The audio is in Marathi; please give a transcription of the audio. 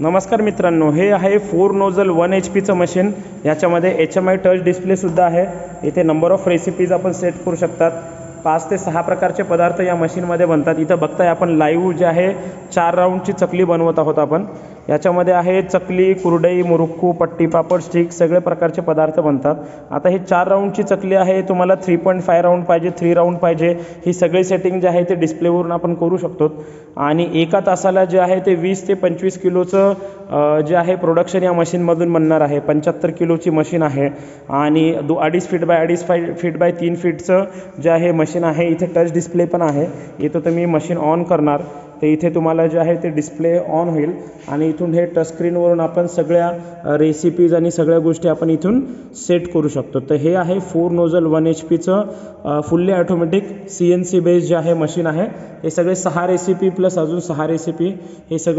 नमस्कार मित्रांनो, हे आहे 4 नोझल 1 HP मशीन। याच्यामध्ये HMI टच डिस्प्लेसुद्धा आहे। इथे नंबर ऑफ रेसिपीज आपण सेट करू शकतात। 5 ते 6 प्रकारचे पदार्थ या मशीनमध्ये बनतात। इथं बघताय आपण लाईव्ह जे आहे 4 राऊंडची चकली बनवत आहोत आपण। याच्यामध्ये आहे चकली, कुरडई, मुरुक्कू, पट्टी, पापड, स्टिक सगळे प्रकारचे पदार्थ बनतात। आता ही 4 राऊंडची चकली आहे, तुम्हाला 3.5 राऊंड पाहिजे, 3 राऊंड पाहिजे, ही सगळी सेटिंग जे आहे ते डिस्प्लेवरून आपण करू शकतो। आणि एका तासाला जे आहे ते 20 ते 25 किलोचं जे आहे प्रोडक्शन या मशीनमधून बनणार आहे। 75 किलोची मशीन आहे आणि 2.5 फीट बाय 2.5 फीट बाय 3 फीटचं जे आहे मशीन आहे। इथे टच डिस्प्ले पण आहे। इथं तुम्ही मशीन ऑन करणार तर इथे तुम्हाला जे आहे ते डिस्प्ले ऑन होईल आणि इथून हे टच स्क्रीनवरून आपण सगळ्या रेसिपीज आणि सगळ्या गोष्टी आपण इथून सेट करू शकतो। तर हे आहे 4 नोझल 1 HPचं फुल्ली ऑटोमॅटिक CNC बेस्ड जे आहे मशीन आहे। हे सगळे 6 रेसिपी प्लस अजून 6 रेसिपी हे सगळं